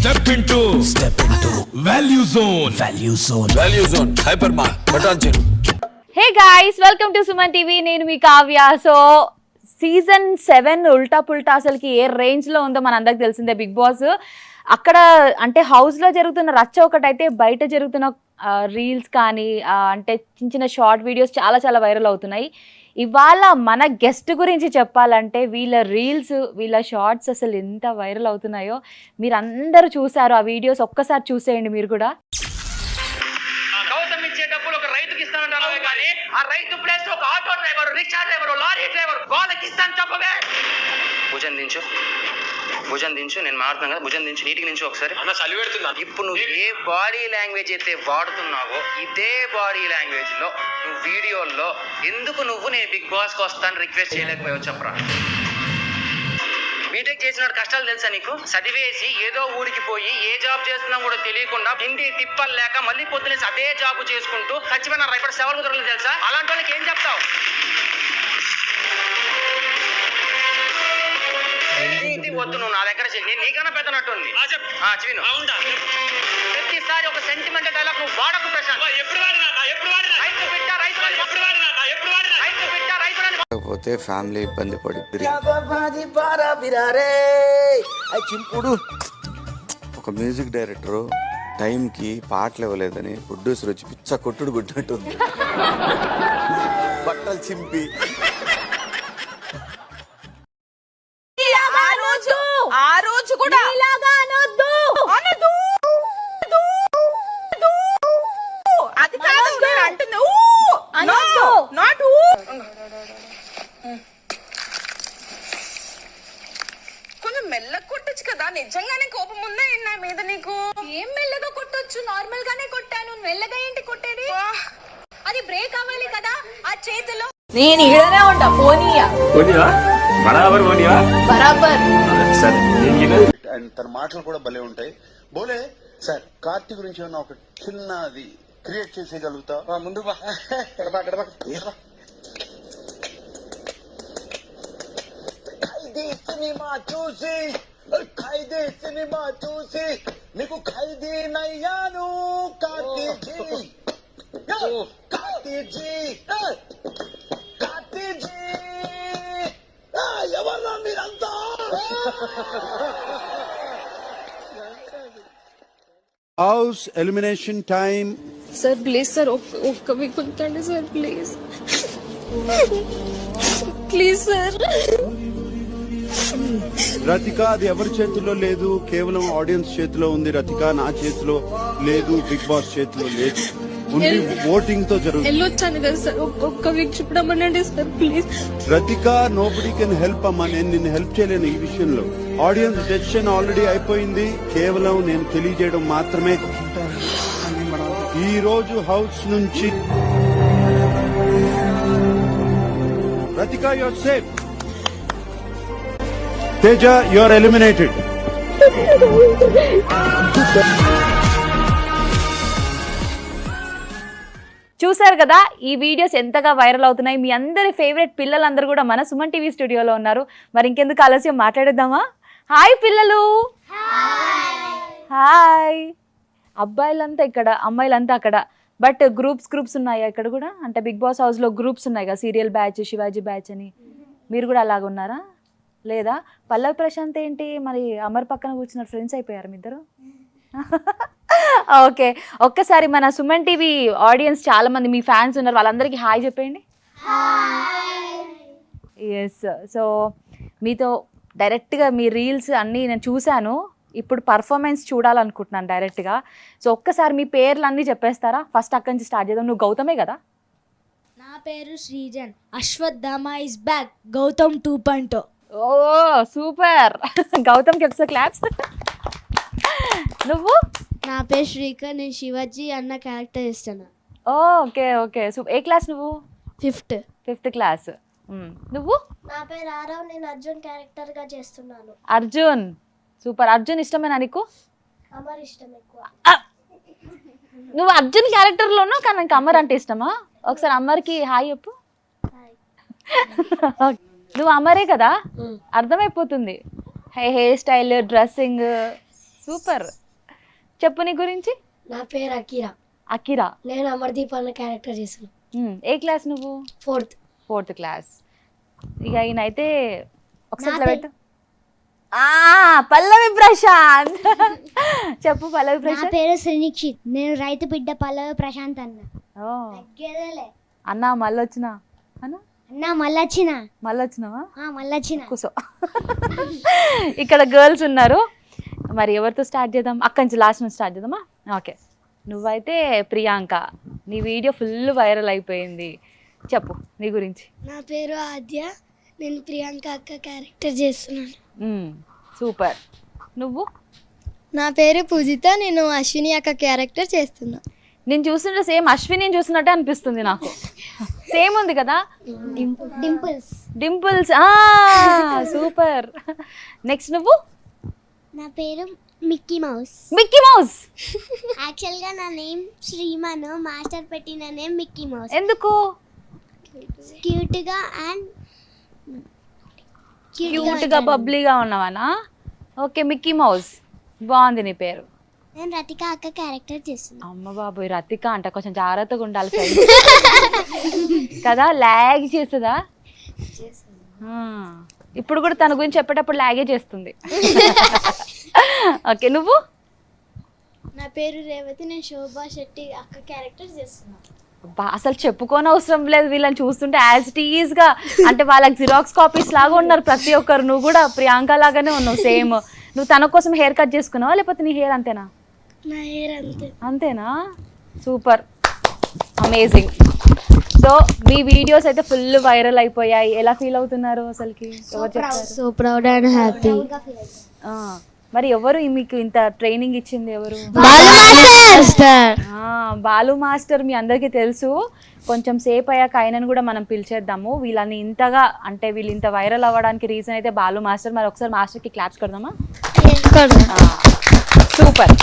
Step into Value Zone Hypermart Patancheru. Hey guys, welcome to Suman TV. నేను మీ Kavya. So season 7 ఉల్టా పుల్టా అసలుకి ఏ range లో ఉందో మనందరికి తెలిసిందే. బిగ్ బాస్ అక్కడ అంటే హౌస్ లో జరుగుతున్న రచ్చ ఒకటైతే బయట జరుగుతున్న రీల్స్ కానీ అంటే చిన్న చిన్న షార్ట్ వీడియోస్ చాలా చాలా వైరల్ అవుతున్నాయి. ఇవాళ మన గెస్ట్ గురించి చెప్పాలంటే వీళ్ళ రీల్స్ వీళ్ళ షార్ట్స్ అసలు ఎంత వైరల్ అవుతున్నాయో మీరు అందరూ చూసారు. ఆ వీడియోస్ ఒక్కసారి చూసేయండి మీరు కూడా. గౌతమ్ ఇచ్చే డబ్బులు ఒక రైతుకి ఇస్తానంటావే కానీ ఆ రైతు ప్లేస్ ఒక auto driver, rickshaw driver, lorry driver వాళ్ళకి ఇస్తాను చెప్పవే. భుజం దించు నేను మారుతున్నాను కదా, భుజం దించు, నీటికి నించు ఒకసారి. అన్న చలి పెడుతున్నాను. ఇప్పుడు నువ్వు ఏ బాడీ లాంగ్వేజ్ అయితే వాడుతున్నావో ఇదే బాడీ లాంగ్వేజ్ లో నువ్వు వీడియోల్లో ఎందుకు నువ్వు నేను బిగ్ బాస్ కి వస్తాను రిక్వెస్ట్ చేయలేకపోయావు చెప్పరా? బీటెక్ చేసిన కష్టాలు తెలుసా నీకు? చదివేసి ఏదో ఊరికి పోయి ఏ జాబ్ చేస్తున్నా కూడా తెలియకుండా తిండి తిప్పలు లేక మళ్ళీ పొద్దునేసి అదే జాబ్ చేసుకుంటూ చచ్చిపోయిన రైపర్ సేవలు కుదరలేదు తెలుసా? అలాంటి వాళ్ళకి ఏం చెప్తావు? వద్దు, నువ్వు నా దగ్గర నేను నీకన్నా పెద్దనట్టుంది. ప్రతిసారి ఒక సెంటిమెంట్ డైలాగ్ నువ్వు వాడకు ప్రశాంత్. లేకపోతే ఫ్యామిలీ ఇబ్బంది పడుతుంది. ఒక మ్యూజిక్ డైరెక్టరు టైంకి పాటలు ఇవ్వలేదని ప్రొడ్యూసర్ వచ్చి పిచ్చ కొట్టుడు కొట్టినట్టుంది. బట్టలు చింపి ఆ రోజు కూడా అది కాదు నేను అంటుంది. కొంచెం మెల్లగా కొట్టొచ్చు కదా. నిజంగానే కోపం ఉందా నా మీద నీకు? ఏం మెల్లగా కొట్టొచ్చు, నార్మల్ గానే కొట్టాను. మెల్లగా ఏంటి కొట్టేది? అది బ్రేక్ అవ్వాలి కదా ఆ చేతిలో. నేను ఈడనే ఉంటా. పోనీయా బరాబర్ అండ్ తన మాటలు కూడా భలే ఉంటాయి. బోలే సార్ కార్తీ గురించి ఏమన్నా ఒక చిన్నది క్రియేట్ చేసేయగలుగుతా? ముందు సినిమా చూసి నీకు ఖైదీ నయ్యాను కార్తీజీ. ఎవర్రా మీరంతా? House elimination time. Sir please sir ఒక్క వీక్ ఉంచండి sir please please sir. Rathika అది ఎవరి చేతిలో లేదు, కేవలం ఆడియన్స్ చేతిలో ఉంది. రతిక నా చేతిలో లేదు, బిగ్ బాస్ చేతిలో లేదు. ఓన్లీ ఓటింగ్ తో జరుగుతుంది. వెళ్ళొచ్చాను కదా సార్, ఒక్క వీక్ చూడమనండి sir please. Rathika nobody can help అమ్మా. నేను నిన్ను హెల్ప్ చేయలేను ఈ విషయంలో. ఆడియన్స్ డెసిషన్ ఆల్రెడీ అయిపోయింది. కేవలం నేను తెలియజేయడం మాత్రమే. ఈ రోజు హౌస్ నుంచి Rathika your safe. Teja your eliminated. చూసారు కదా ఈ వీడియోస్ ఎంతగా వైరల్ అవుతున్నాయి. మీ అందరి ఫేవరెట్ పిల్లలందరూ కూడా మన సుమన్ టీవీ స్టూడియోలో ఉన్నారు. మరి ఇంకెందుకు ఆలస్యం మాట్లాడేద్దామా? హాయ్ పిల్లలు. హాయ్. అబ్బాయిలంతా ఇక్కడ, అమ్మాయిలంతా అక్కడ. బట్ గ్రూప్స్ ఉన్నాయా ఇక్కడ కూడా? అంటే బిగ్ బాస్ హౌస్లో గ్రూప్స్ ఉన్నాయి కదా, సీరియల్ బ్యాచ్, శివాజీ బ్యాచ్ అని. మీరు కూడా అలాగ ఉన్నారా? లేదా? పల్లవి ప్రశాంత్ ఏంటి మరి అమర్ పక్కన కూర్చున్న ఫ్రెండ్స్ అయిపోయారు మీ ఇద్దరు? ఓకే, ఒక్కసారి మన సుమన్ టీవీ ఆడియన్స్ చాలా మంది మీ ఫ్యాన్స్ ఉన్నారు, వాళ్ళందరికీ హాయ్ చెప్పండి. ఎస్. సో మీతో డైరెక్ట్గా మీ రీల్స్ అన్నీ నేను చూశాను. ఇప్పుడు పర్ఫార్మెన్స్ చూడాలనుకుంటున్నాను డైరెక్ట్గా. సో ఒక్కసారి మీ పేర్లు అన్నీ చెప్పేస్తారా? ఫస్ట్ అక్కడి నుంచి స్టార్ట్ చేద్దాం. నువ్వు గౌతమే కదా? నా పేరు శ్రీజన్. Ashwatthama is back. గౌతమ్ 2.0. ఓ సూపర్. గౌతమ్కి ఒకసారి క్లాప్స్. నువ్వు? నా పేరు శ్రీకర్. నేను శివాజీ అన్న క్యారెక్టర్ చేస్తాను. Okay okay. సో ఏ క్లాస్ నువ్వు? Fifth class. నువ్వు? నా పేరు ఆరవ్. నేను అర్జున్ క్యారెక్టర్ గా చేస్తున్నాను. అర్జున్. సూపర్. అర్జున్ ఇష్టమేనా నీకు? అమర్ ఇష్టం ఎక్కువ. నువ్వు అర్జున్ క్యారెక్టర్లోనూ కానీ నాకు అమర్ అంటే ఇష్టమా? ఒకసారి అమర్కి హాయ్ చెప్పు. నువ్వు అమరే కదా, అర్థమైపోతుంది. Hair style, dressing, super. చెప్పు నీ గురించి. నా పేరు అకీరా. అకిరా. నేను అమర్దీప్ అన్న క్యారెక్టర్ చేస్తున్నాను. ఏ క్లాస్ నువ్వు? 4th class. ఇక ఈయనైతే ఒకసారి ఇట్లా పెట్టు. పల్లవి ప్రశాంత్. చెప్పు పల్లవి నా ప్రశాంత్. పేరు శ్రీనిక్షిత్. నేను రైతు బిడ్డ పల్లవి ప్రశాంత్ అన్న. అన్నా మళ్ళొచ్చినా అన్నా అన్న మళ్ళొచ్చినా. మళ్ళొచ్చినావా? మళ్ళొచ్చినా. కూసో. ఇక్కడ గర్ల్స్ ఉన్నారు. మరి ఎవరితో స్టార్ట్ చేద్దాం? అక్కడి నుంచి లాస్ట్ నుంచి స్టార్ట్ చేద్దామా? ఓకే. నువ్వైతే ప్రియాంక. నీ వీడియో ఫుల్ వైరల్ అయిపోయింది. చెప్పు నీ గురించి. నా పేరు ఆద్య. నేను ప్రియాంక అక్క క్యారెక్టర్ చేస్తున్నాను. సూపర్. నువ్వు? నా పేరు పూజిత. నేను అశ్విని అక్క క్యారెక్టర్ చేస్తున్నా. నేను చూస్తుంటే సేమ్ అశ్విని చూసినట్టే అనిపిస్తుంది నాకు. సేమ్ ఉంది కదా. డింపుల్స్. సూపర్. నెక్స్ట్ నువ్వు? నా పేరు మిక్కీ మౌస్. Mickey mouse. యాక్చువల్గా నా నేమ్ శ్రీమను. మాస్టర్ పెట్టిన నేమ్ మిక్కీ మౌస్. ఎందుకు? క్యూట్గా అండ్ క్యూట్గా బబ్లీగా ఉన్నావనా? ఓకే. మిక్కీ మౌస్ బాగుంది నీ పేరు. నేను రతిక అక్క క్యారెక్టర్ చేస్తున్నా. అమ్మ బాబోయ్, రతిక అంట కొంచెం జాగ్రత్తగా ఉండాలి కదా. లాగ్ చేస్తుందా? ఇప్పుడు కూడా తన గురించి చెప్పేటప్పుడు లాగే చేస్తుంది. ఓకే. నువ్వు? నా పేరు రేవతి. నేను శోభా శెట్టి అక్క క్యారెక్టర్ చేస్తున్నా. అసలు చెప్పుకోని అవసరం లేదు. వీళ్ళని చూస్తుంటే యాజ్ ఇట్ ఈజ్ గా అంటే వాళ్ళకి జిరాక్స్ కాపీస్ లాగా ఉన్నారు ప్రతి ఒక్కరు. నువ్వు కూడా ప్రియాంక లాగానే ఉన్నావు సేమ్. నువ్వు తన కోసం హెయిర్ కట్ చేసుకున్నావా లేకపోతే నీ హెయిర్ అంతేనా? నా హెయిర్ అంతే. అంతేనా? Super, amazing. సో మీ వీడియోస్ అయితే ఫుల్ వైరల్ అయిపోయాయి. ఎలా ఫీల్ అవుతున్నారు అసలుకి? ఎవరు చెప్తారు? So proud and happy. మరి ఎవరు మీకు ఇంత ట్రైనింగ్ ఇచ్చింది? ఎవరు? బాలు మాస్టర్. మీ అందరికీ తెలుసు. కొంచెం సేపు అయ్యాక ఆయనను కూడా మనం పిలిచేద్దాము. వీళ్ళని ఇంతగా అంటే వీళ్ళు ఇంత వైరల్ అవ్వడానికి రీజన్ అయితే బాలు మాస్టర్. మరి ఒకసారి మాస్టర్కి క్లాప్స్ కొడదామా? సూపర్.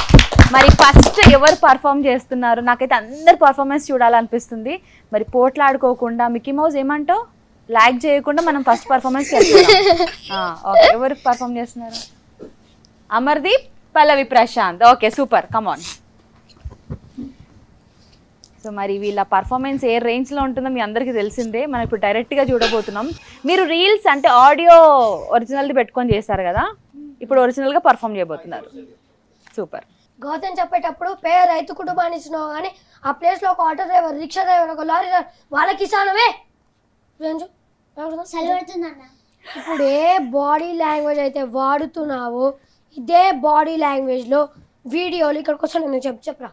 మరి ఫస్ట్ ఎవరు పర్ఫామ్ చేస్తున్నారు? నాకైతే అందరు పర్ఫార్మెన్స్ చూడాలనిపిస్తుంది. మరి పోట్లాడుకోకుండా మిక్కీ మౌస్ ఏమంటావు? లాగ్ చేయకుండా మనం ఫస్ట్ పర్ఫార్మెన్స్ చేస్తున్నాం. ఓకే. ఎవరు పర్ఫామ్ చేస్తున్నారు? అమర్దీప్, పల్లవి ప్రశాంత్. ఓకే సూపర్, కమాన్. సో మరి వీళ్ళ పర్ఫార్మెన్స్ ఏ రేంజ్లో ఉంటుందో మీ అందరికీ తెలిసిందే. మనం ఇప్పుడు డైరెక్ట్గా చూడబోతున్నాం. మీరు రీల్స్ అంటే ఆడియో ఒరిజినల్ది పెట్టుకొని చేస్తారు కదా, ఇప్పుడు ఒరిజినల్గా పర్ఫామ్ చేయబోతున్నారు. సూపర్. గౌతమ్ చెప్పేటప్పుడు రైతు కుటుంబాన్ని ఇచ్చినావు కానీ ఆ ప్లేస్లో ఒక ఆటో డ్రైవర్, రిక్షా డ్రైవర్, ఒక లారీ డ్రైవర్ వాళ్ళకి ఇస్తానవే. ఇప్పుడు ఏ బాడీ లాంగ్వేజ్ అయితే వాడుతున్నావో ఇదే బాడీ లాంగ్వేజ్లో వీడియోలు ఇక్కడికి వస్తాను. నేను చెప్పరా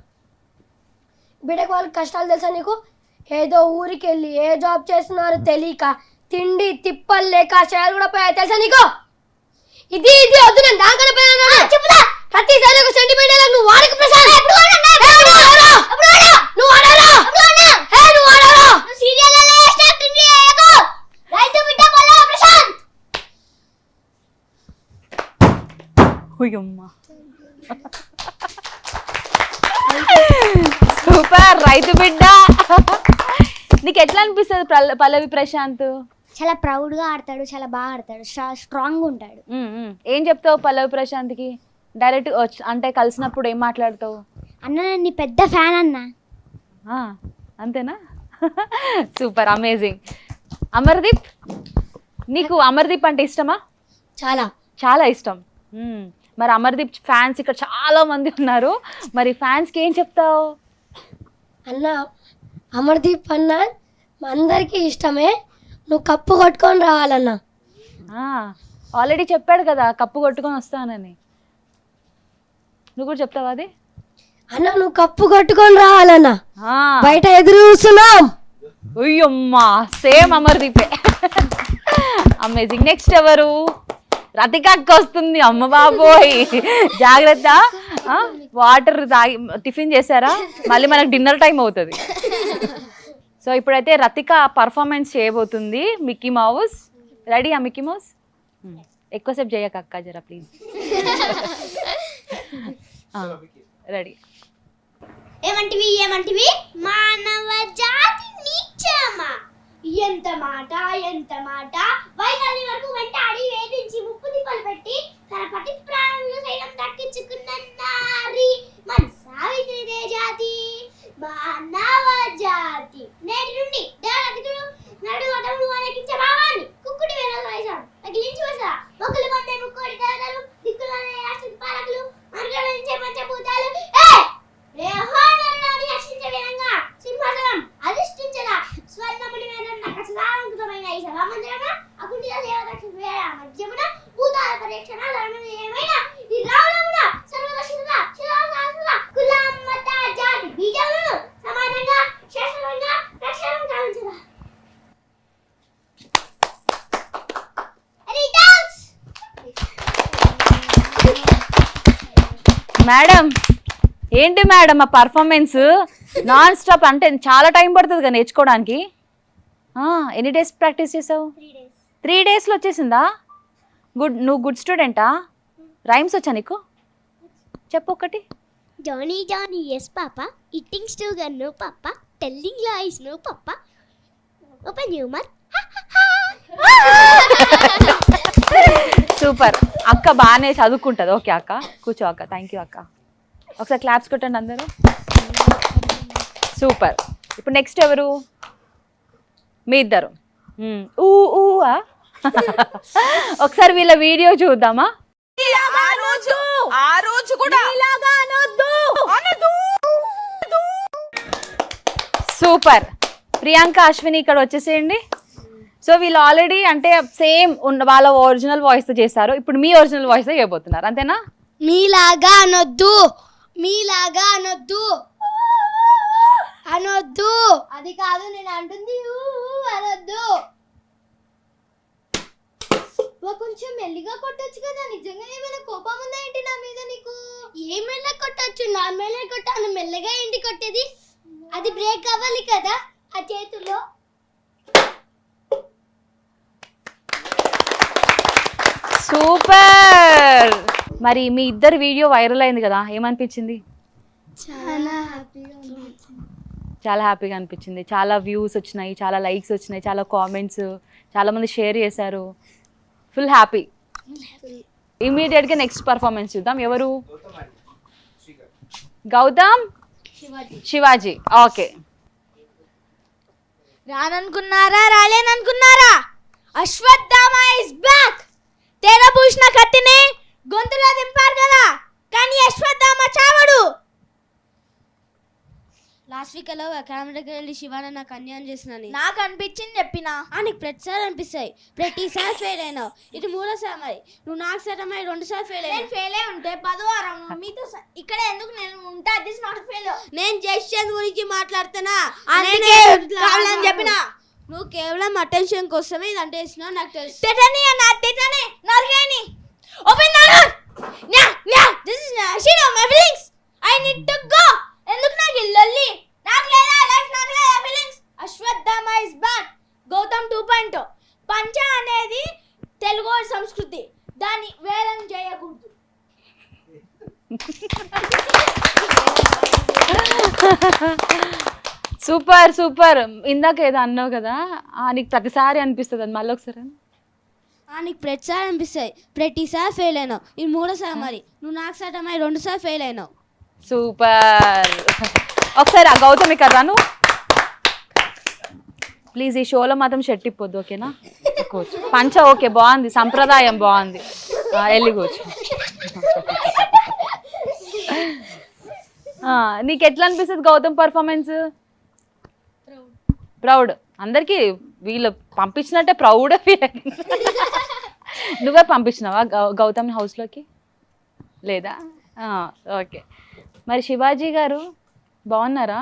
బిడ్డకు వాళ్ళకి కష్టాలు తెలుసా నీకు? ఏదో ఊరికి వెళ్ళి ఏ జాబ్ చేస్తున్నారో తెలియక తిండి తిప్పలు లేక చేయాలి కూడా పోయా తెలుసా నీకు? ఇది వద్దు. నేను దానికన్నా పోయినా చెప్పుదా. ప్రతిసారి ఒక సెంటిమెంట్ నువ్వు వాడకు ప్రసాద్. సూపర్, రైతు బిడ్డ. నీకు ఎట్లా అనిపిస్తుంది పల్లవి ప్రశాంత్? చాలా ప్రౌడ్ గా ఆడతాడు, చాలా బాగా ఆడతాడు, స్ట్రాంగ్ ఉంటాడు. ఏం చెప్తావు పల్లవి ప్రశాంత్కి? డైరెక్ట్ అంటే కలిసినప్పుడు ఏం మాట్లాడతావు? అన్న నేను నీ పెద్ద ఫ్యాన్ అన్న. అంతేనా? Super, amazing. అమర్దీప్, నీకు అమర్దీప్ అంటే ఇష్టమా? చాలా చాలా ఇష్టం. మరి అమర్దీప్ ఫ్యాన్స్ ఇక్కడ చాలా మంది ఉన్నారు. మరి ఫ్యాన్స్కి ఏం చెప్తావు? అన్న అమర్దీప్ అన్న అందరికీ ఇష్టమే. నువ్వు కప్పు కొట్టుకొని రావాలన్నా. ఆల్రెడీ చెప్పాడు కదా కప్పు కొట్టుకొని వస్తానని. నువ్వు కూడా చెప్తావా అది? అన్న నువ్వు కప్పు కొట్టుకొని రావాలన్నా. బయట ఎదురు చూస్తున్నాం. అయ్యమ్మా, సేమ్ అమర్దీపే. అమేజింగ్. నెక్స్ట్ ఎవరు? రతిక అక్క వస్తుంది. అమ్మ బాబోయ్, జాగ్రత్త. వాటర్ తాగి టిఫిన్ చేశారా? మళ్ళీ మనకు డిన్నర్ టైం అవుతుంది. సో ఇప్పుడైతే రతిక పర్ఫార్మెన్స్ చేయబోతుంది. Mickey mouse ready? Mickey mouse ఎక్కువసేపు చేయక అక్క జరా ప్లీజ్. రెడీ? ఏమంటివి మానవ జాతి నీచమా, ఎంత మాట వైకాలి వరకు వెంటాడి వేధించి ముప్పు తిప్పలు పెట్టి తలపతి ప్రాణులు సైతం దక్కించుకున్నన్నారి మన సావిత్రి జాతి మానవ జాతి నేటి నుండి దేవతకుడు నడు అతను అనేకించే భావాన్ని కుక్కుడి వేల వేశారు తగిలించి వేశారు మొక్కలు కొండే ముక్కోడి దేవతలు దిక్కులనే రాష్ట్ర పాలకులు అనుగణించే పంచభూతాలు రేహోనరుని రక్షించే విధంగా సింహాసనం అధిష్ఠించిన స్వర్ణముని మీద నక్షత్రాలంకృతమైన ఈ సభామందిరంలో అకుంఠిత దేవదక్షిణ వేళ మధ్యమున భూతాల పరీక్షణ ధర్మనీయమైన ఈ రావణమున సర్వదక్షిణ శిలాశాస్త్ర కులం మత జాతి బీజములను సమానంగా శాస్త్రంగా రక్షణ కావించదా. మేడం ఏంటి మేడం ఆ పర్ఫార్మెన్స్ నాన్ స్టాప్ అంటే చాలా టైం పడుతుంది కదా నేర్చుకోవడానికి. ఎన్ని డేస్ ప్రాక్టీస్ చేసావు? 3 డేస్లో వచ్చేసిందా? గుడ్. నువ్వు గుడ్ స్టూడెంటా? రైమ్స్ వచ్చా నీకు? చెప్పు ఒకటి. Johnny Johnny yes papa eating sugar no papa telling lies no papa open humour. Super అక్క, బాగానే చదువుకుంటుంది. ఓకే అక్క, కూర్చో అక్క. థ్యాంక్ యూ అక్క. ఒకసారి క్లాప్స్ కొట్టండి అందరూ. సూపర్. ఇప్పుడు నెక్స్ట్ ఎవరు? మీ ఇద్దరు. ఒకసారి వీళ్ళ వీడియో చూద్దామా? ఆ రోజు కూడా సూపర్. ప్రియాంక, అశ్విని ఇక్కడ వచ్చేసేయండి. సో వీళ్ళు ఆల్రెడీ అంటే సేమ్ వాళ్ళ ఒరిజినల్ వాయిస్తో చేశారు. ఇప్పుడు మీ ఒరిజినల్ వాయిస్తో చేయబోతున్నారు, అంతేనా? మీలాగా అనొద్దు, మీలాగా అనొద్దు, అనొద్దు. అది కాదు నేను అంటుంది, అనొద్దు. కొంచెం మెల్లిగా కొట్టొచ్చు కదా. నిజంగా ఏమైనా కోపం ఉందా ఏంటి నా మీద నీకు? ఏం మెల్లగా కొట్టొచ్చు, నార్మల్గా కొట్టాను. మెల్లగా ఏంటి కొట్టేది? అది బ్రేక్ అవ్వాలి కదా ఆ చేతుల్లో. సూపర్. మరి మీ ఇద్దరు వీడియో వైరల్ అయింది కదా, ఏమనిపించింది? చాలా హ్యాపీగా అనిపించింది. చాలా వ్యూస్ వచ్చినాయి, చాలా లైక్స్ వచ్చినాయి, చాలా కామెంట్స్, చాలా మంది షేర్ చేశారు. Full happy. ఇమీడియట్గా నెక్స్ట్ పర్ఫార్మెన్స్ చూద్దాం. ఎవరు? గౌతమ్, శివాజీ. ఓకే. రాననుకున్నారా, రాలేననుకున్నారా? Ashwatthama is back. తెరబూసిన కత్తిని గొంతులో దింపారు కదా, కానీ అశ్వత్థామ చావడు. లాస్ట్ వీక్ అలా కెమెరా దగ్గర వెళ్ళి శివాన నాకు అన్యాయం చేసినని నాకు అనిపించింది చెప్పినా. నీకు ప్రతిసారి అనిపిస్తాయి, ప్రతిసారి ఫెయిల్ అయినావు. ఇది 3సారి. మరి నువ్వు నాకు సరే 2సారి ఫెయిల్ అయినా. నేను ఫెయిల్ అయి ఉంటే 10వ వారం మీతో ఇక్కడ ఎందుకు నేను ఉంటా? This not fail. నేను జస్టిస్ గురించి మాట్లాడుతున్నా, కావాలని చెప్పినా. నువ్వు కేవలం అటెన్షన్ కోసమే ఇది అంటే ఇస్తున్నావు నాకు తెలుసు. తెటని అన్న తెటని నర్గేని ఓపెన్ నర్ న్యా న్యా this is she know my feelings. I need to go. ఎందుకు నాకు లల్లి? నాకు లేదా లైఫ్, నాకు లేదా feelings. Ashwatthama is back. Gautam 2.0. పంచ అనేది తెలుగు సంస్కృతి, దాన్ని వేలం చేయకూడదు. Super super. ఇందాక ఏదో అన్నావు కదా, నీకు ప్రతిసారి అనిపిస్తుంది అది, మళ్ళీ ఒకసారి. నీకు ప్రతిసారి అనిపిస్తాయి, ప్రతిసారి ఫెయిల్ అయినావు. ఇది 3సారి. మరి నువ్వు నాకు సరే 2సారి ఫెయిల్ అయినావు. సూపర్. ఒకసారి ఆ గౌతమ్ ఇక్కడ రాను ప్లీజ్. ఈ షోలో మాత్రం షర్ట్ ఇప్పొద్దు, ఓకేనా? కూర్చో. పంచ ఓకే, బాగుంది, సంప్రదాయం బాగుంది. వెళ్ళి కూర్చో. నీకు ఎట్లా అనిపిస్తుంది గౌతమ్ పర్ఫార్మెన్స్? ప్రౌడ్. అందరికీ వీళ్ళు పంపించినట్టే ప్రౌడ్ ఫీల్ అయింది. నువ్వే పంపించినావా గౌతమ్ హౌస్లోకి? లేదా? ఓకే. మరి శివాజీ గారు బాగున్నారా?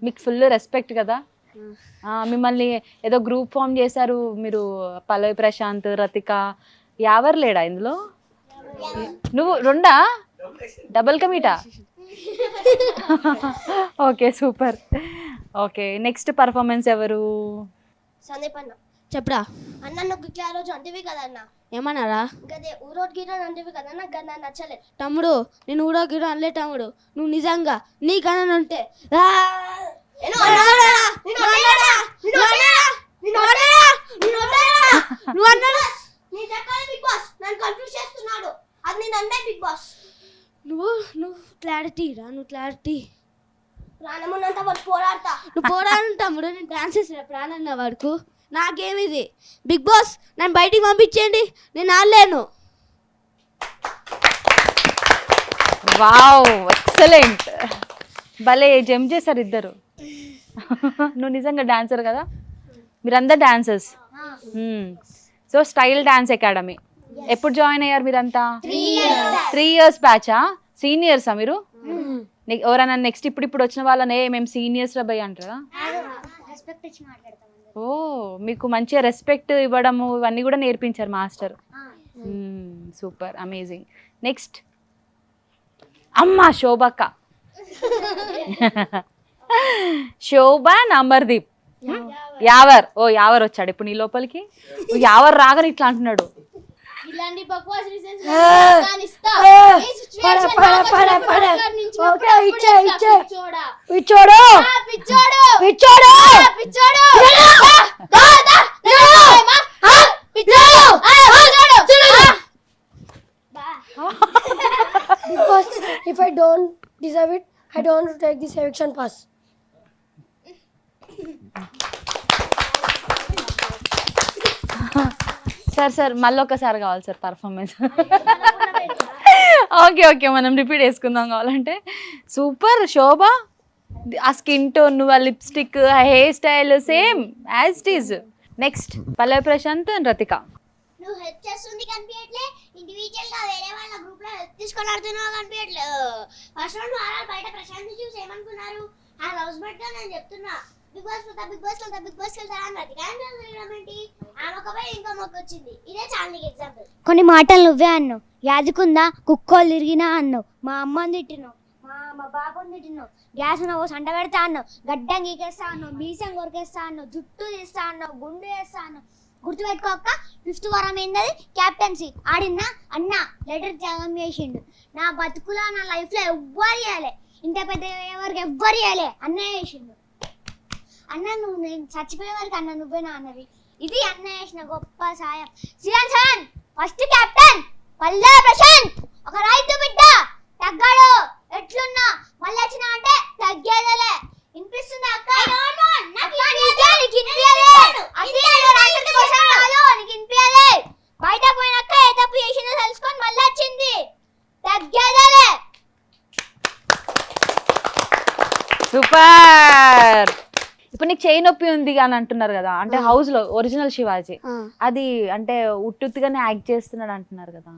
మీకు ఫుల్ రెస్పెక్ట్ కదా. మిమ్మల్ని ఏదో గ్రూప్ ఫామ్ చేశారు మీరు, పల్లవి ప్రశాంత్, రతిక. ఎవరు లేడా ఇందులో? నువ్వు 2 డబుల్ కమీటా? Okay super. Okay, next performance ఎవరు? సందీప్ అన్న. చెప్పరా అన్న నువ్వు ఇట్లా రోజు అంటివి కదన్న. ఏమన్నారా? గదే ఊరోడ్ గిరోడ్ అంటివి కదన్న, గన్న నచ్చలేదు. తమ్ముడు నేను ఊరో గిరో అనలే తమ్ముడు. నువ్వు నిజంగా నీకన్నా ఉంటే నన్ను కన్ఫ్యూజ్ చేస్తున్నాడు. అది నేను అందే బిగ్ బాస్. నువ్వు క్లారిటీ రా, నువ్వు క్లారిటీ. ప్రాణమున్నంత వరకు పోరాడతా. నువ్వు పోరాడు తమ్ముడు, నేను డాన్స్ చేసిన ప్రాణం వరకు. నాకేమిది బిగ్ బాస్, నన్ను బయటికి పంపించేయండి, నేను ఆడలేను. Wow, excellent. భలే జంప్ చేశారు ఇద్దరు. నువ్వు నిజంగా డాన్సర్ కదా, మీరందరు dancers. So style dance academy ఎప్పుడు జాయిన్ అయ్యారు మీరంతా? 3 years బ్యాచా? సీనియర్సా మీరు? ఎవరైనా నెక్స్ట్ ఇప్పుడు వచ్చిన వాళ్ళనే మేము సీనియర్స్ రా భయ్ అంటారా? ఓ, మీకు మంచిగా రెస్పెక్ట్ ఇవ్వడము ఇవన్నీ కూడా నేర్పించారు మాస్టర్. Super, amazing. నెక్స్ట్ అమ్మా శోభక్క. శోభ అమర్దీప్. యావర్. ఓ యావర్ వచ్చాడు ఇప్పుడు నీ లోపలికి. యావర్ రాగానే ఇట్లా అంటున్నాడు. ఇలాంటి బక్వాస్ reasons Because if I don't deserve it, I don't want to take this eviction pass. Sir మళ్ళీ ఒకసారి కావాలి సార్ పర్ఫార్మెన్స్. ఓకే మనం రిపీట్ చేసుకుందాం కావాలంటే. సూపర్ శోభ, ఆ స్కిన్ టోన్, ఆ లిప్స్టిక్, ఆ hair style same as it is. Next Pallavi Prashanth, Rathika. నువ్వు హెల్ప్ చేస్తుంది కనిపించట్లే, ఇండివిజువల్ గా వేరే వాళ్ళ గ్రూప్ లో హెల్ప్ తీసుకొని ఆడుతున్నావు కనిపించట్లే. ఫస్ట్ రౌండ్ వారాలు బయట ప్రశాంత్ చూసి ఏమనుకున్నారు? ఆ హౌస్ మేట్ గా నేను చెప్తున్నా బిగ్ బాస్ వెళ్తా అని రతికేంటి ఆమె ఒక పోయి ఇంకో మొక్క వచ్చింది. ఇదే చాందికి ఎగ్జాంపుల్. కొన్ని మాటలు నువ్వే అన్నావు. యాదుకుందా కుక్కోలు తిరిగినా అన్నావు, మా అమ్మని తిట్టినావు, మా బాబుని తిట్టినావు, గ్యాస్ నువ్వు సంట పెడతా అన్నావు, గడ్డం గీకేస్తా అన్నావు, మీసం కొరికేస్తా అన్నావు, జుట్టు తీస్తా అన్నావు, గుండు వేస్తా అన్నావు. గుర్తుపెట్టుకోక 5th వారం ఏంటది క్యాప్టెన్సీ ఆడినా అన్న లెటర్ త్యాగం చేసిండు. నా బతుకులో నా లైఫ్ లో ఎవ్వరు చేయాలి, ఇంత పెద్ద ఎవరికి ఎవ్వరు చేయాలి, అన్నయ్య చేసిండు. అన్న నువ్వు నేను చచ్చిపోయే వరకు అన్న నువ్వే నా అన్నవి. ఇది అన్న చేసిన గొప్ప సాయం. సీజన్ 7 ఫస్ట్ కెప్టెన్ పల్లవి ప్రశాంత్. ఒక రైతు బిడ్డ తగ్గాడు, ఎట్లున్నా మళ్ళీ వచ్చినా అంటే తగ్గేదలే. వినిపిస్తుంది అక్క? బయట పోయినాక ఏ తప్పు చేసిందో తెలుసుకొని మళ్ళీ వచ్చింది, తగ్గేదలే. సూపర్. ఇప్పుడు నీకు చేయి నొప్పి ఉంది అని అంటున్నారు కదా, అంటే హౌస్ లో ఒరిజినల్ శివాజీ అది అంటే ఉట్టుగానే యాక్ట్ చేస్తున్నాడు అంటున్నారు కదా,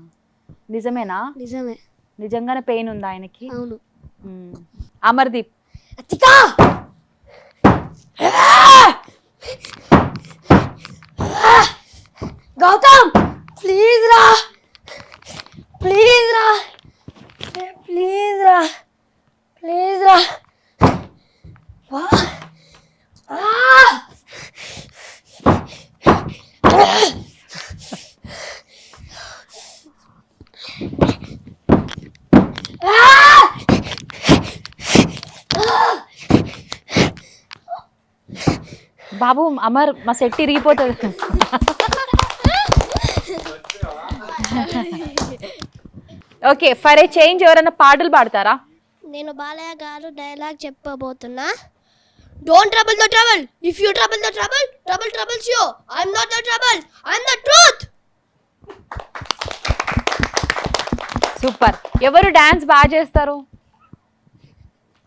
నిజమేనా? నిజమే, నిజంగానే పెయిన్ ఉందా ఆయనకి? అవును. అమర్దీప్. గౌతమ్ ప్లీజ్ రా, ప్లీజ్ రా, ప్లీజ్ రా, ప్లీజ్ రా. బాబు అమర్ మా సెట్ ఇరిగిపోతాడు. ఓకే, ఫర్ ఏ చేంజ్ ఎవరైనా పాటలు పాడతారా? నేను బాలయ్య గారు డైలాగ్ చెప్పబోతున్నా. Don't trouble the trouble. If you trouble the trouble, trouble troubles you. I'm not the trouble. I'm the truth. Super. ఎవరు డాన్స్ బాగా చేస్తారు?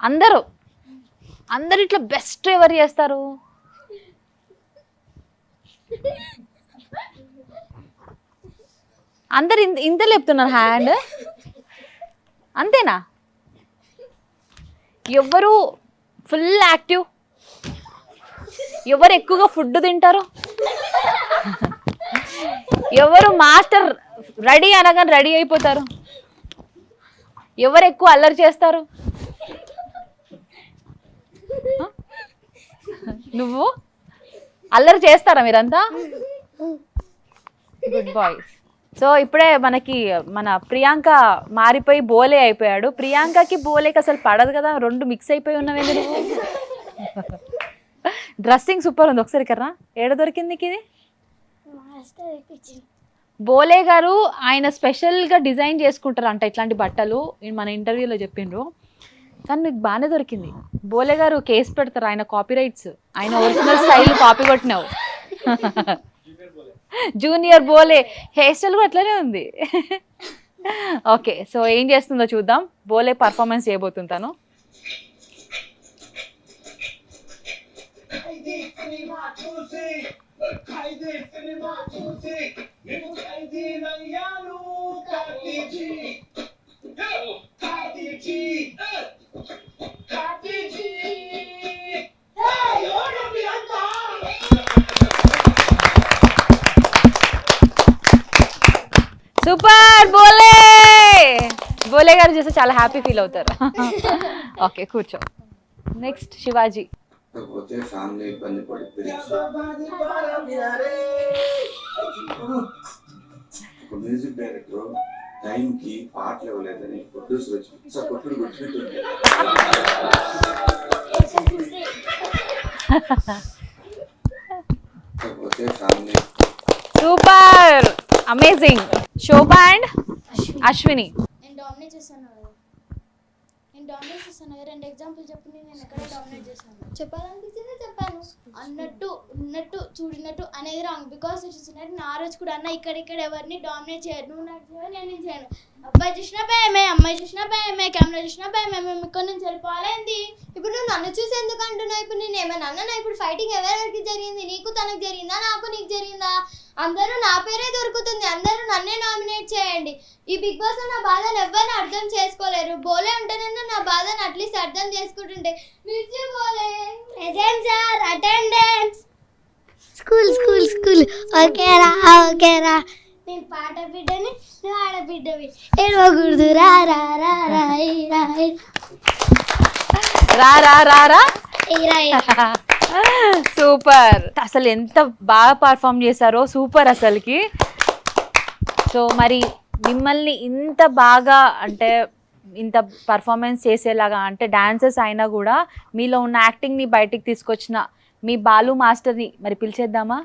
అందరూ ఇట్లా బెస్ట్ ఎవరు చేస్తారు? అందరు ఇంత లేపుతున్నారు హ్యాండ్, అంతేనా? ఎవరు ఫుల్ యాక్టివ్? ఎవరు ఎక్కువగా ఫుడ్ తింటారు? ఎవరు మాస్టర్ రెడీ అనగానే రెడీ అయిపోతారు? ఎవరు ఎక్కువ అల్లరి చేస్తారు? నువ్వు అల్లరి చేస్తారా మీరంతా? Good boys. సో ఇప్పుడే మన ప్రియాంక మారిపోయి బోలే అయిపోయాడు. ప్రియాంకకి బోలేకి అసలు పడదు కదా, 2 మిక్స్ అయిపోయి ఉన్నావేంటి నువ్వు? డ్రెస్సింగ్ సూపర్ ఉంది. ఒకసారి కర్రా, ఏడ దొరికింది నీకు ఇది? బోలే గారు ఆయన స్పెషల్గా డిజైన్ చేసుకుంటారు అంట ఇట్లాంటి బట్టలు మన ఇంటర్వ్యూలో చెప్పిండ్రు. కానీ నీకు బాగానే దొరికింది. బోలే గారు కేసు పెడతారు, ఆయన కాపీ రైట్స్, ఆయన ఒరిజినల్ స్టైల్ కాపీ కొట్టినావు. జూనియర్ బోలే హెయిర్ స్టైల్ కూడా అట్లనే ఉంది. ఓకే, సో ఏం చేస్తుందో చూద్దాం. బోలే పర్ఫార్మెన్స్ చేయబోతుంది తను. సూపర్ బోలే. బోలే గారు చూస్తే చాలా హ్యాపీ ఫీల్ అవుతారు. ఓకే కూర్చో. నెక్స్ట్ శివాజీ. కాకపోతే ఫ్యామిలీ ఇబ్బంది పడిపోయి ఒక మ్యూజిక్ డైరెక్టర్ టైంకి పాటలు ఇవ్వలేదని ప్రొడ్యూసర్ వచ్చి కొట్టుడు కొట్టినట్టు కాకపోతే family. Super amazing. Shobha and Ashwini. నేను డామినేట్ చేశాను కదా, రెండు ఎగ్జాంపుల్ చెప్పు. నేను ఎక్కడ డామినేట్ చేశాను చెప్పాలనిపించింది చెప్పాను. అన్నట్టు ఉన్నట్టు చూడినట్టు అనేది రాంగ్. బికాస్ చూసినట్టు నా రోజు కూడా అన్న ఇక్కడ ఎవరిని డామినేట్ చేయరు. నువ్వు నాకు చేయవు, నేను చేయను. అబ్బాయి చూసినా భయమే, అమ్మాయి చూసినా భయమే, కెమెరా చూసినా భయమే. మేము ఇక్కడ నుంచి వెళ్ళిపోవాలేంది? ఇప్పుడు నువ్వు నన్ను చూసి ఎందుకు అంటున్నావు? ఇప్పుడు నేను ఏమైనా అన్నా? ఇప్పుడు ఫైటింగ్ ఎవరెవరికి జరిగింది? నీకు తనకు జరిగిందా, నాకు నీకు జరిగిందా? అందరూ నా పేరే దొరుకుతుంది, అందరూ నన్నే నామినేట్ చేయండి. ఈ బిగ్ బాస్ లో నా బాధను ఎవరిని అర్థం చేసుకోలేరు. బోలే ఉంటేనన్నా నా బాధను అట్లీస్ట్ అర్థం చేసుకుంటుంటే. మిర్చి బోలే present sir, attendance, school school school. ఓకేరా ఓకేరా. నేను పాట బిడ్డని, నువ్వు ఆడబిడ్డవి. ఏడవకూడదు. రా రా రా రాయి రాయి రా రా రా రా. రాయి. సూపర్. అసలు ఎంత బాగా పర్ఫామ్ చేశారో, సూపర్ అసలుకి. సో మరి మిమ్మల్ని ఇంత బాగా అంటే ఇంత పర్ఫార్మెన్స్ చేసేలాగా అంటే డాన్సర్స్ అయినా కూడా మీలో ఉన్న యాక్టింగ్ని బయటికి తీసుకొచ్చిన మీ బాలు మాస్టర్ని మరి పిలిచేద్దామా?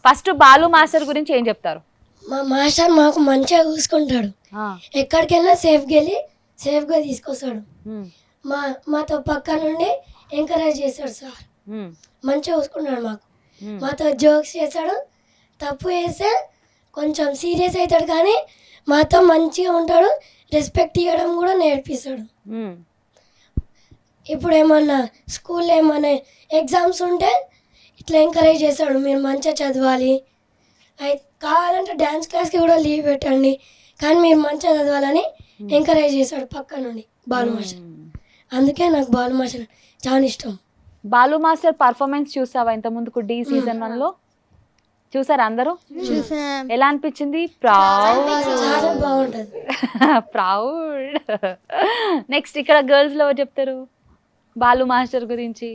ఫస్ట్ బాలు మాస్టర్ గురించి ఏం చెప్తారు? మా మాస్టర్ మాకు మంచిగా చూసుకుంటాడు. ఎక్కడికెళ్ళినా సేఫ్గా తీసుకొస్తాడు. మాతో పక్క నుండి ఎంకరేజ్ చేస్తాడు సార్. మంచిగా చూసుకున్నాడు మాకు. మాతో జోక్స్ చేస్తాడు. తప్పు చేస్తే కొంచెం సీరియస్ అవుతాడు, కానీ మాతో మంచిగా ఉంటాడు. రెస్పెక్ట్ ఇవ్వడం కూడా నేర్పిస్తాడు. ఇప్పుడు ఏమన్నా స్కూల్లో ఏమన్నా ఎగ్జామ్స్ ఉంటే ఇట్లా ఎంకరేజ్ చేస్తాడు, మీరు మంచిగా చదవాలి, కావాలంటే డ్యాన్స్ క్లాస్కి కూడా లీవ్ పెట్టండి, కానీ మీరు మంచిగా చదవాలని ఎంకరేజ్ చేస్తాడు పక్క నుండి బాలు మాస్టర్. అందుకే నాకు బాలు మాస్టర్ చాలా ఇష్టం. బాలు మాస్టర్ పర్ఫార్మెన్స్ చూసావా ఇంత ముందుకు డి సీజన్ 1లో? చూసారా అందరూ? ఎలా అనిపించింది? చాలా బాగుంటది. ప్రౌడ్. నెక్స్ట్ ఇక్కడ గర్ల్స్ లో ఎవరు చెప్తారు బాలు మాస్టర్ గురించి?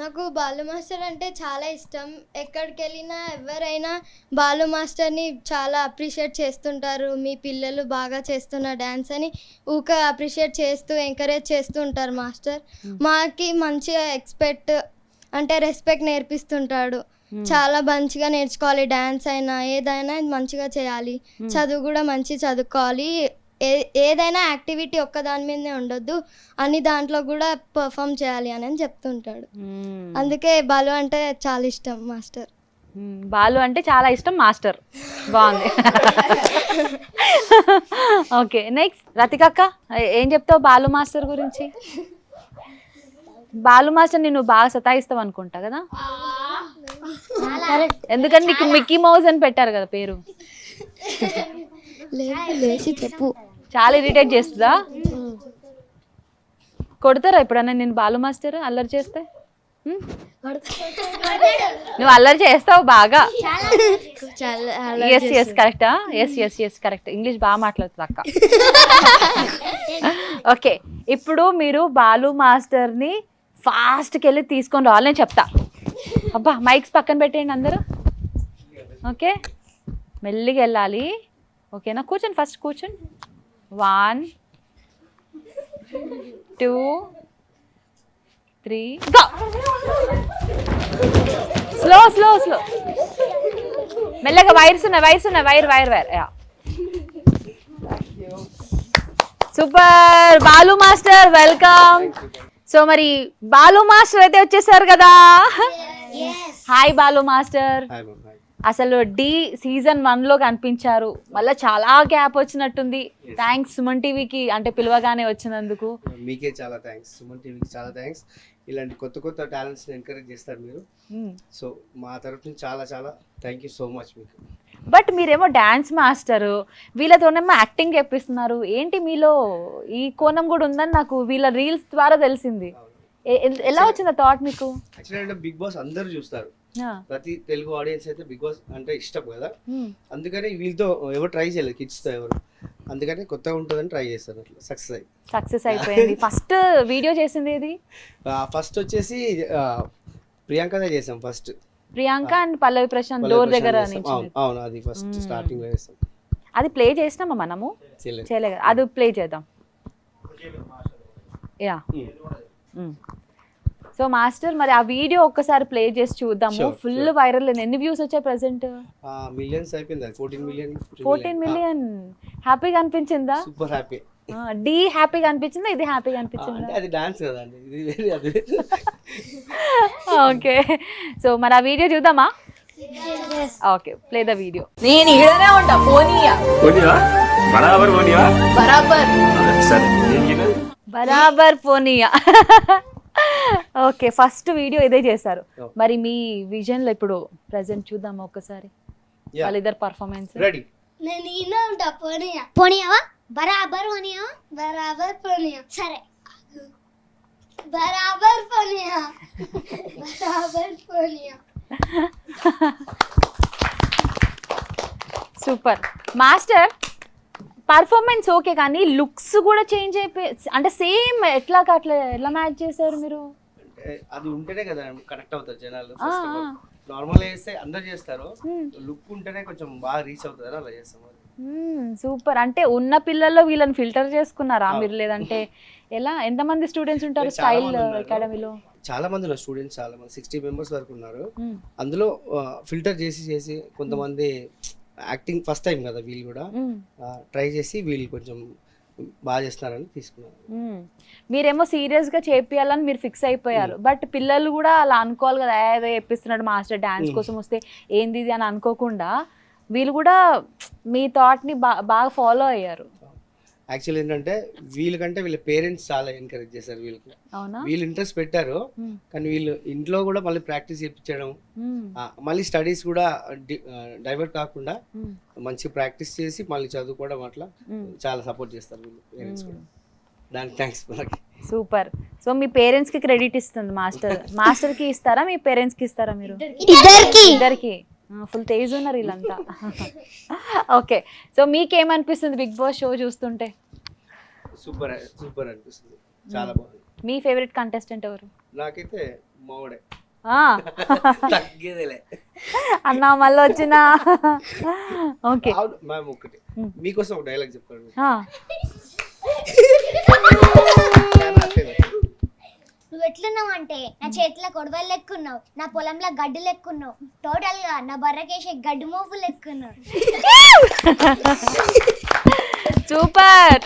నాకు బాలు మాస్టర్ అంటే చాలా ఇష్టం. ఎక్కడికి వెళ్ళినా ఎవరైనా బాలు మాస్టర్ని చాలా అప్రిషియేట్ చేస్తుంటారు. మీ పిల్లలు బాగా చేస్తున్న డ్యాన్స్ అని ఊక అప్రిషియేట్ చేస్తూ ఎంకరేజ్ చేస్తూ ఉంటారు మాస్టర్. మాకి మంచిగా రెస్పెక్ట్ నేర్పిస్తుంటాడు. చాలా మంచిగా నేర్చుకోవాలి, డ్యాన్స్ అయినా ఏదైనా మంచిగా చేయాలి, చదువు కూడా మంచి చదువుకోవాలి. ఏదైనా యాక్టివిటీ ఒక్క దాని మీదనే ఉండొద్దు, అన్ని దాంట్లో కూడా పర్ఫామ్ చేయాలి అని చెప్తుంటాడు. అందుకే బాలు అంటే చాలా ఇష్టం మాస్టర్. బాలు అంటే చాలా ఇష్టం మాస్టర్. బాగుంది. ఓకే నెక్స్ట్ రతికక్క, ఏం చెప్తావు బాలు మాస్టర్ గురించి? బాలు మాస్టర్ నిన్ను బాగా సతాయిస్తావు అనుకుంటా కదా? ఎందుకంటే నీకు మిక్కీ మౌస్ అని పెట్టారు కదా పేరు. చెప్పు. చాలా ఇరిటేట్ చేస్తుందా? కొడతారా ఎప్పుడన్నా నేను బాలు మాస్టర్ అల్లరి చేస్తే? నువ్వు అల్లరి చేస్తావు బాగా. ఎస్ కరెక్టా? Yes correct. ఇంగ్లీష్ బాగా మాట్లాడుతుంది అక్క. ఓకే, ఇప్పుడు మీరు బాలు మాస్టర్ని ఫాస్ట్కి వెళ్ళి తీసుకొని రావాలి నేను చెప్తా. అబ్బా మైక్స్ పక్కన పెట్టేయండి అందరూ. ఓకే మెల్లిగా వెళ్ళాలి. ఓకేనా? కూర్చోండి, ఫస్ట్ కూర్చోండి. 1 2 3 గో. స్లో. మెల్లగా వైర్స్ ఉన్నాయి wire super. Balu master welcome. So మరి బాలు మాస్టర్ అయితే వచ్చేసారు కదా. Hi Balu master. అసలు డి సీజన్ 1 లో కనిపించారు, మళ్ళీ చాలా గ్యాప్ వచ్చినట్టుంది. థ్యాంక్స్ సుమన్ టీవీకి, అంటే పిలవగానే వచ్చినందుకు. మీకే చాలా థ్యాంక్స్, సుమన్ టీవీకి చాలా థ్యాంక్స్. ఇలాంటి కొత్త టాలెంట్స్ ఎంకరేజ్ చేస్తారు మీరు. సో మా తరఫు నుంచి చాలా చాలా థ్యాంక్ యూ సో మచ్ మీకు. బట్ మీరేమో డాన్స్ మాస్టర్, వీళ్ళతోనేమో యాక్టింగ్ చెప్పిస్తున్నారు. ఏంటి మీలో ఈ కోణం కూడా ఉందని నాకు వీళ్ళ రీల్స్ ద్వారా తెలిసింది. ఎలా వచ్చింది థాట్ మీకు? యాక్చువల్లీ అంటే బిగ్ బాస్ అందరూ చూస్తారు, ప్రతి తెలుగు ఆడియన్స్ అయితే బిగ్ బాస్ అంటే ఇష్టం కదా. అందుకని వీళ్ళతో ఎవరు ట్రై చేయలేదు, కిడ్స్ తో ఎవరు, అందుకని కొత్తగా ఉంటుందని ట్రై చేస్తారు. అట్లా సక్సెస్ అయిపోయింది. ఫస్ట్ వీడియో చేసింది ఇది? ఫస్ట్ వచ్చేసి ప్రియాంకదే చేసాం. First Priyanka and Pallavi Prashant door దగ్గర. అవును, అది ఫస్ట్ స్టార్టింగ్ లో చేసాం. అది ప్లే చేసినామా మనము? చేయలేదు. అది ప్లే చేద్దాం. యా. సో మాస్టర్ మరి ఆ వీడియో ఒక్కసారి ప్లే చేసి చూద్దాము. Full viral. ఎన్ని వ్యూస్ వచ్చాయి ప్రెసెంట్? మిలియన్స్ అయిపోయింది. 14 మిలియన్. హ్యాపీగా అనిపించిందా? Super happy. డి హ్యాపీగా అనిపించిందా? ఇది హ్యాపీగా అనిపించిందా? అది డాన్స్ కదండి, ఇది అది. ఓకే, సో మరి ఆ వీడియో చూద్దామా? Okay, play the video. నేను ఇడనే ఉంటా. పోనీయా బరాబర్ పోనీయా. ఓకే, ఫస్ట్ వీడియో ఇదే చేశారు. మరి మీ విజన్ లో ఇప్పుడు ప్రెసెంట్ చూద్దామా ఒక్కసారి వాళ్ళిద్దరు పర్ఫార్మెన్స్? రెడీ. నేను ఈయన ఉంటా. పోనీయావా? బరాబర్ పోనీయా. సరే, బరాబర్ పోనీయా. Super master. పర్ఫార్మెన్స్ ఓకే, కానీ లుక్స్ కూడా చేంజ్ అయిపోయి, అంటే సేమ్ ఎట్లా మ్యాచ్ చేశారు మీరు? అది ఉంటేనే కదా కనెక్ట్ అవుతారు జనాలు. నార్మల్ చేస్తే అందరు చేస్తారు, లుక్ ఉంటేనే కొంచెం బాగా రీచ్ అవుతుంది, అలా చేస్తాం. సూపర్. అంటే ఉన్న పిల్లల్లో వీళ్ళని ఫిల్టర్ చేసుకున్నారా మీరు? లేదంటే ఎలా? ఎంతమంది స్టూడెంట్స్ ఉంటారు స్టైల్ అకాడమీలో? చాలా మంది ఉన్నారు స్టూడెంట్స్, చాలా మంది 60 మెంబర్స్ వరకు ఉన్నారు. అందులో ఫిల్టర్ చేసి కొంతమంది యాక్టింగ్ ఫస్ట్ టైం కదా, వీళ్ళు కూడా ట్రై చేసి వీళ్ళు కొంచెం బాగా చేస్తున్నారని తీసుకున్నారు. మీరేమో సీరియస్ గా చేపియాలని మీరు ఫిక్స్ అయిపోయారు. బట్ పిల్లలు కూడా అలా అనుకోవాలి కదా, ఏదో చెప్పిస్తున్నాడు మాస్టర్ డాన్స్ కోసం వస్తే ఏంది ఇది అని అనుకోకుండా వీళ్ళు కూడా మీ థాట్ ని బాగా ఫాలో అయ్యారు. యాక్చువల్ ఏంటంటే వీళ్ళకంటే వీళ్ళ పేరెంట్స్ చాలా ఎంకరేజ్ చేశారు వీళ్ళకి. వీళ్ళు ఇంట్రెస్ట్ పెట్టారు, కానీ వీళ్ళు ఇంట్లో కూడా మళ్ళీ ప్రాక్టీస్ చేయించడం, మళ్ళీ స్టడీస్ కూడా డైవర్ట్ కాకుండా మంచి ప్రాక్టీస్ చేసి మళ్ళీ చదువుకోవడం, అట్లా చాలా సపోర్ట్ చేస్తారు వీళ్ళు పేరెంట్స్ కూడా. దానికి థ్యాంక్స్. సూపర్. సో మీ పేరెంట్స్ కి క్రెడిట్ ఇస్తుంది మాస్టర్ కి ఇస్తారా, మీ పేరెంట్స్ కి ఇస్తారా? మీరు ఇద్దరికి ఫుల్ తేజ్ ఉన్నారు వీళ్ళంతా. ఓకే, సో మీకేమనిపిస్తుంది బిగ్ బాస్ షో చూస్తుంటే? సూపర్ అనిపిస్తుంది, చాలా బాగుంది. మీ ఫేవరెట్ కంటెస్టెంట్ ఎవరు? నాకైతే మావడే. తగ్గేదేలే అన్నా మళ్ళీ వచ్చినా. ఓకే మ్యామ్, ఒకటి మీకోసం ఒక డైలాగ్ చెప్తాను. నువ్వు ఎట్లున్నావు అంటే నా చేతిలో కొడవలు లెక్కున్నావు, నా పొలంలో గడ్డి లెక్కున్నావు, టోటల్ గా నా బర్రకేసే గడ్డి మోపు లెక్కున్నావు. Super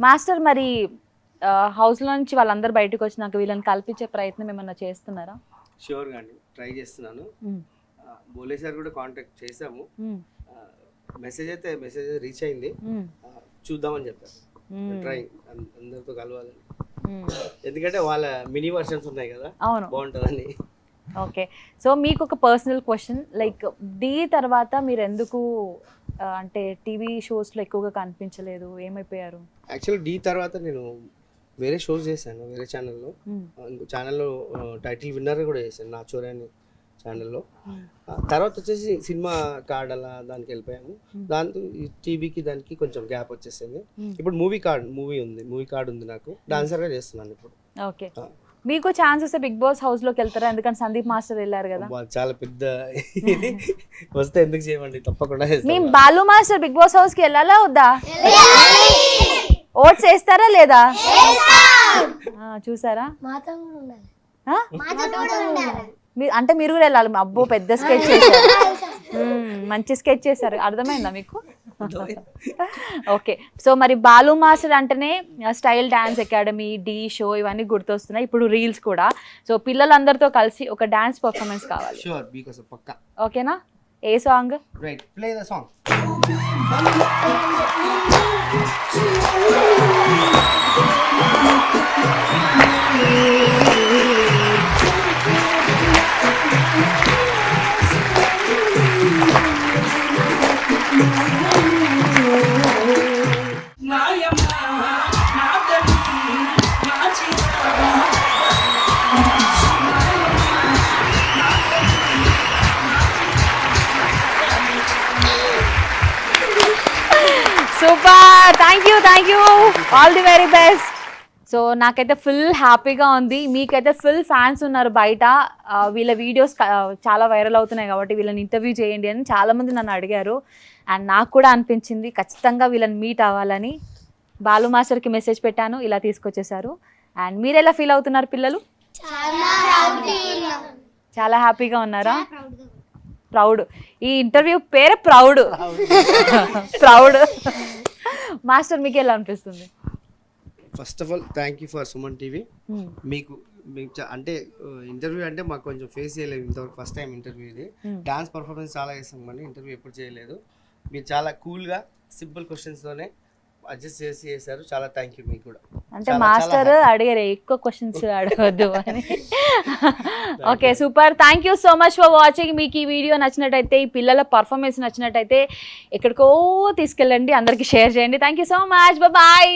master. మరి హౌస్ లో నుంచి వాళ్ళందరూ బయటకు వచ్చినాక వీళ్ళని కల్పించే ప్రయత్నం ఏమన్నా చేస్తున్నారా? షూర్ గా ట్రై చేస్తున్నాను. బోలే సార్ కూడా కాంటాక్ట్ చేసాము, మెసేజ్ రీచ్ అయింది, చూద్దామని చెప్పారు. ట్రై అందరితో కలవాలని, ఎందుకంటే వాళ్ళ మినీ వర్షన్స్ ఉన్నాయి కదా, బాగుంటుందని. ఓకే, సో మీకు ఒక పర్సనల్ క్వశ్చన్, లైక్ డి తర్వాత మీరు ఎందుకు అంటే టీవీ షోస్లో ఎక్కువగా కనిపించలేదు, ఏమైపోయారు? యాక్చువల్లీ డి తర్వాత నేను వేరే షోస్ చేశాను, వేరే ఛానల్లో. ఛానల్లో టైటిల్ విన్నర్ కూడా చేశాను, నా చోరే అని ఛానల్లో. తర్వాత వచ్చేసి సినిమా కార్డ్ అలా దానికి వెళ్ళిపోయాము. దాంతో టీవీకి దానికి కొంచెం గ్యాప్ వచ్చేసింది. ఇప్పుడు మూవీ కార్డ్ ఉంది నాకు, డాన్సర్గా చేస్తున్నాను ఇప్పుడు. ఓకే, మీకు ఛాన్స్ వస్తే బిగ్ బాస్ హౌస్ లోకి వెళ్తారా? ఎందుకంటే సందీప్ మాస్టర్ వెళ్ళారు కదా. చాలా పెద్ద ఇది, వస్తే ఎందుకు చేయమండి, తప్పకుండా. మీ Balu master Bigg Boss house కి వెళ్ళాలా వద్దా? ఓట్స్ వేస్తారా లేదా? చూసారా? అంటే మీరు కూడా వెళ్ళాలి. అబ్బో పెద్ద స్కెచ్ చేశారు. మంచి స్కెచ్ చేశారు, అర్థమైందా మీకు? ఓకే, సో మరి బాలు మాస్టర్ అంటేనే style dance academy, Dhee show ఇవన్నీ గుర్తొస్తున్నాయి, ఇప్పుడు రీల్స్ కూడా. సో పిల్లలందరితో కలిసి ఒక డాన్స్ పర్ఫార్మెన్స్ కావాలి. షూర్, మీకోసం పక్కా. ఓకేనా? ఏ song? Right, play the song. Super, thank you, all the very best. So నాకైతే ఫుల్ హ్యాపీగా ఉంది, మీకైతే ఫుల్ ఫ్యాన్స్ ఉన్నారు బయట. వీళ్ళ వీడియోస్ చాలా వైరల్ అవుతున్నాయి కాబట్టి వీళ్ళని ఇంటర్వ్యూ చేయండి అని చాలామంది నన్ను అడిగారు. అండ్ నాకు కూడా అనిపించింది ఖచ్చితంగా వీళ్ళని మీట్ అవ్వాలని. బాలు మాస్టర్కి మెసేజ్ పెట్టాను, ఇలా తీసుకొచ్చేసారు. అండ్ మీరు ఎలా ఫీల్ అవుతున్నారు పిల్లలు? చాలా హ్యాపీగా ఉన్నారా? ప్రౌడ్. ఈ ఇంటర్వ్యూ పేరే ప్రౌడ్. ప్రౌడ్. మాస్టర్ మీకు ఎలా అనిపిస్తుంది? First of all thank you for Suman TV. మీకు అంటే ఇంటర్వ్యూ అంటే మాకు కొంచెం ఫేస్ చేయలేదు ఇంతవరకు, ఫస్ట్ టైం ఇంటర్వ్యూ ఇది. డాన్స్ పర్ఫార్మెన్స్ చాలా చేస్తాం కానీ ఇంటర్వ్యూ ఎప్పుడు చేయలేదు. మీరు చాలా కూల్గా సింపుల్ క్వశ్చన్స్తోనే అడ్జస్ట్ చేసి చేశారు, చాలా థ్యాంక్ యూ మీకు కూడా. అంటే మాస్టర్ అడిగారు ఎక్కువ క్వశ్చన్స్ అడగవద్దు అని. Okay, super, thank you so much for watching. మీకు ఈ వీడియో నచ్చినట్టయితే, ఈ పిల్లల పర్ఫార్మెన్స్ నచ్చినట్టయితే ఎక్కడికో తీసుకెళ్ళండి, అందరికీ షేర్ చేయండి. Thank you so much, bye.